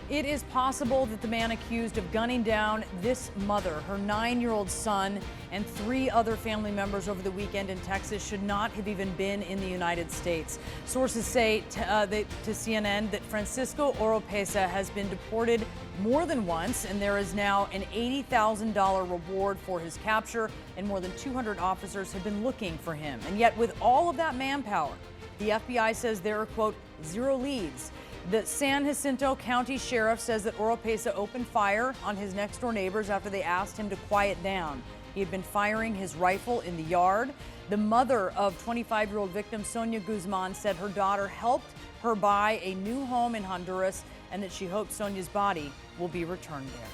It is possible that the man accused of gunning down this mother, her 9-year-old son, and 3 other family members over the weekend in Texas should not have even been in the United States. Sources say to CNN that Francisco Oropesa has been deported more than once, and there is now an $80,000 reward for his capture, and more than 200 officers have been looking for him. And yet, with all of that manpower, the FBI says there are, quote, 0 leads. The San Jacinto County Sheriff says that Oropesa opened fire on his next-door neighbors after they asked him to quiet down. He had been firing his rifle in the yard. The mother of 25-year-old victim Sonia Guzman said her daughter helped her buy a new home in Honduras and that she hopes Sonia's body will be returned there.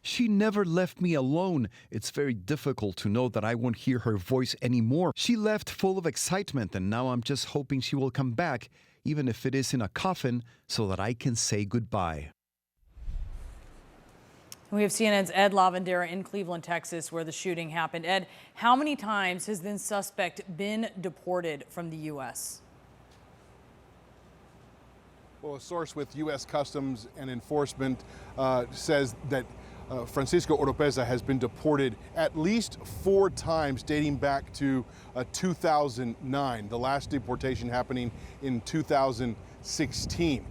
She never left me alone. It's very difficult to know that I won't hear her voice anymore. She left full of excitement, and now I'm just hoping she will come back, even if it is in a coffin, so that I can say goodbye. We have CNN's Ed Lavandera in Cleveland, Texas, where the shooting happened. Ed, how many times has this suspect been deported from the U.S.? Well, a source with U.S. Customs and Enforcement says that Francisco Oropesa has been deported at least 4 times dating back to 2009, the last deportation happening in 2016.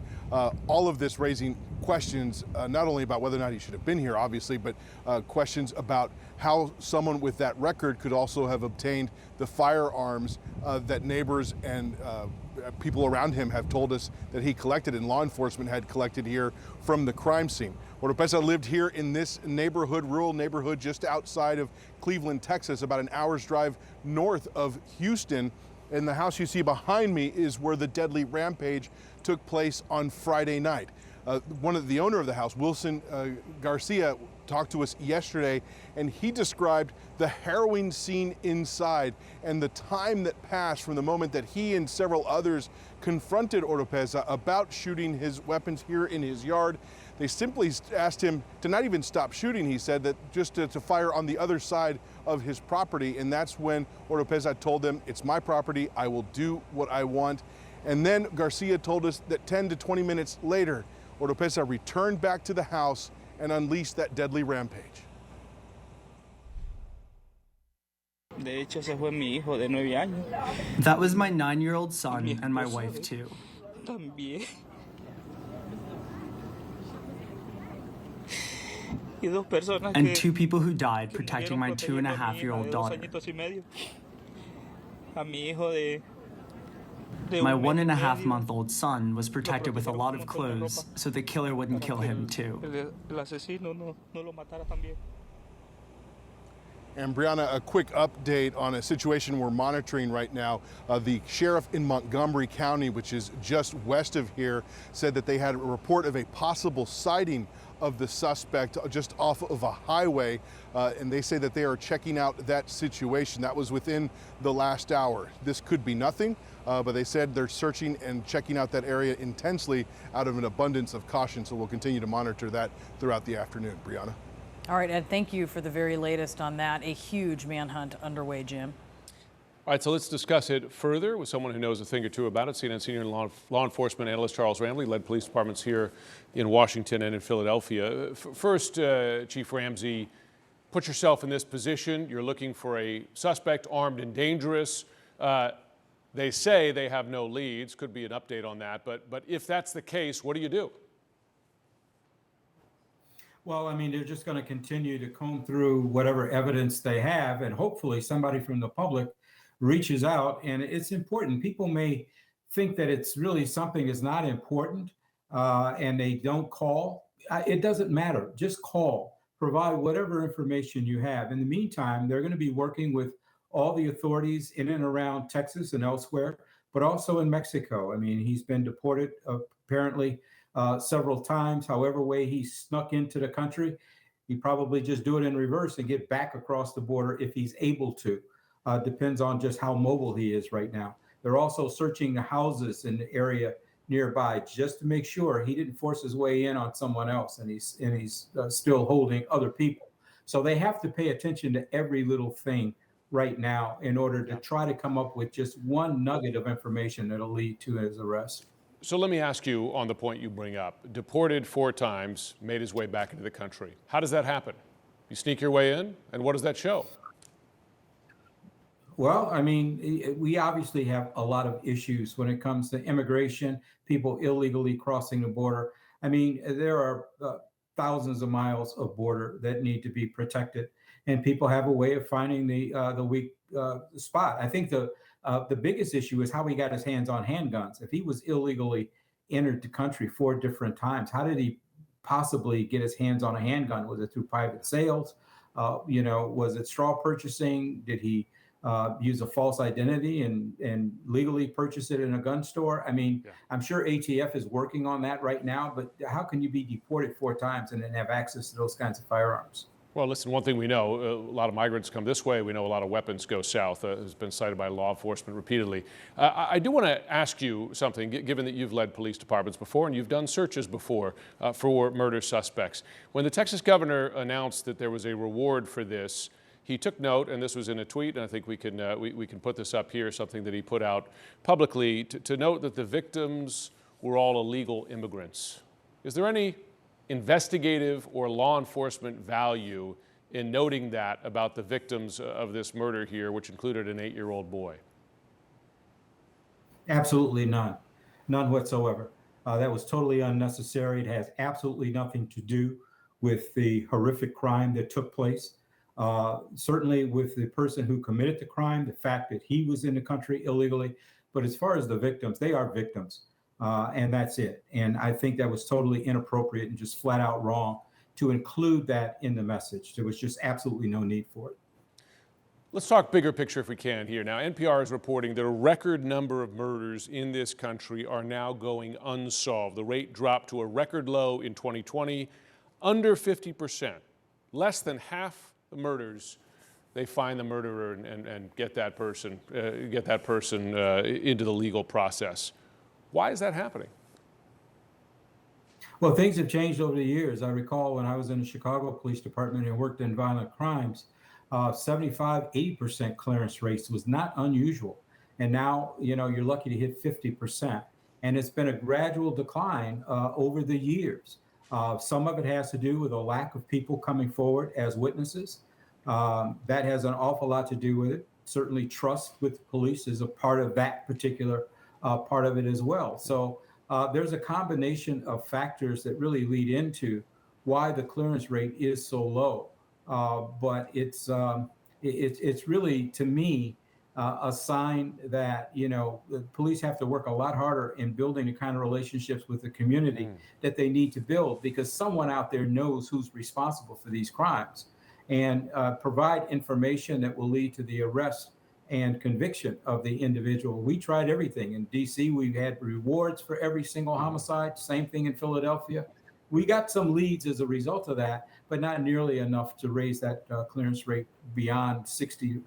All of this raising questions not only about whether or not he should have been here, obviously, but questions about how someone with that record could also have obtained the firearms that neighbors and people around him have told us that he collected and law enforcement had collected here from the crime scene. Oropesa lived here in this neighborhood, rural neighborhood just outside of Cleveland, Texas, about an hour's drive north of Houston. And the house you see behind me is where the deadly rampage took place on Friday night. The owner of the house, Wilson Garcia, talked to us yesterday, and he described the harrowing scene inside and the time that passed from the moment that he and several others confronted Oropesa about shooting his weapons here in his yard. They simply asked him to not even stop shooting, he said, that just to fire on the other side of his property. And that's when Oropesa told them, "It's my property, I will do what I want." And then Garcia told us that 10 to 20 minutes later, Oropesa returned back to the house and unleashed that deadly rampage. That was my 9-year-old son and my wife too. And 2 people who died protecting my 2.5-year-old daughter. My 1.5-month-old son was protected with a lot of clothes so the killer wouldn't kill him too. And Brianna, a quick update on a situation we're monitoring right now. The sheriff in Montgomery County, which is just west of here, said that they had a report of a possible sighting of the suspect just off of a highway, and they say that they are checking out that situation. That was within the last hour. This could be nothing, but they said they're searching and checking out that area intensely out of an abundance of caution, so we'll continue to monitor that throughout the afternoon. Brianna. All right, Ed, thank you for the very latest on that. A huge manhunt underway, Jim. All right, so let's discuss it further with someone who knows a thing or two about it. CNN senior law enforcement analyst Charles Ramley led police departments here in Washington and in Philadelphia. First, Chief Ramsey, put yourself in this position. You're looking for a suspect armed and dangerous. They say they have no leads. Could be an update on that. But if that's the case, what do you do? Well, I mean, they're just going to continue to comb through whatever evidence they have, and hopefully somebody from the public reaches out. And it's important. People may think that it's really something is not important, and they don't call. It doesn't matter. Just call. Provide whatever information you have. In the meantime, they're going to be working with all the authorities in and around Texas and elsewhere, but also in Mexico. I mean, he's been deported apparently several times. However way he snuck into the country, he probably just do it in reverse and get back across the border if he's able to. Depends on just how mobile he is right now. They're also searching the houses in the area nearby just to make sure he didn't force his way in on someone else and he's still holding other people. So they have to pay attention to every little thing right now in order to try to come up with just one nugget of information that'll lead to his arrest. So let me ask you on the point you bring up. Deported 4 times, made his way back into the country. How does that happen? You sneak your way in, and what does that show? Well, I mean, we obviously have a lot of issues when it comes to immigration, people illegally crossing the border. I mean, there are thousands of miles of border that need to be protected, and people have a way of finding the weak spot. I think the biggest issue is how he got his hands on handguns. If he was illegally entered the country 4 different times, how did he possibly get his hands on a handgun? Was it through private sales? Was it straw purchasing? Did he use a false identity and legally purchase it in a gun store? I mean, I'm sure ATF is working on that right now, but how can you be deported 4 times and then have access to those kinds of firearms? Well, listen, one thing we know, a lot of migrants come this way. We know a lot of weapons go south, has been cited by law enforcement repeatedly. I do want to ask you something, given that you've led police departments before and you've done searches before for murder suspects. When the Texas governor announced that there was a reward for this, he took note, and this was in a tweet, and I think we can put this up here, something that he put out publicly, to note that the victims were all illegal immigrants. Is there any investigative or law enforcement value in noting that about the victims of this murder here, which included an 8-year-old boy? Absolutely none. None whatsoever. That was totally unnecessary. It has absolutely nothing to do with the horrific crime that took place. Certainly with the person who committed the crime, the fact that he was in the country illegally. But as far as the victims, they are victims. And that's it. And I think that was totally inappropriate and just flat out wrong to include that in the message. There was just absolutely no need for it. Let's talk bigger picture if we can here. Now, NPR is reporting that a record number of murders in this country are now going unsolved. The rate dropped to a record low in 2020, under 50%. Less than half the murders, they find the murderer and get that person into the legal process. Why is that happening? Well, things have changed over the years. I recall when I was in the Chicago Police Department and worked in violent crimes, 75, 80% clearance rates was not unusual. And now, you're lucky to hit 50%. And it's been a gradual decline over the years. Some of it has to do with a lack of people coming forward as witnesses. That has an awful lot to do with it. Certainly trust with police is a part of that particular part of it as well. So there's a combination of factors that really lead into why the clearance rate is so low. But it's really, to me, a sign that the police have to work a lot harder in building the kind of relationships with the community that they need to build, because someone out there knows who's responsible for these crimes, and provide information that will lead to the arrest and conviction of the individual. We tried everything. In DC, we had rewards for every single homicide. Same thing in Philadelphia. We got some leads as a result of that, but not nearly enough to raise that clearance rate beyond 60%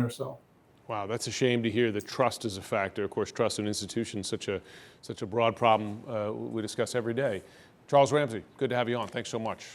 or so. Wow, that's a shame to hear that trust is a factor. Of course, trust in institutions, such a broad problem we discuss every day. Charles Ramsey, good to have you on. Thanks so much.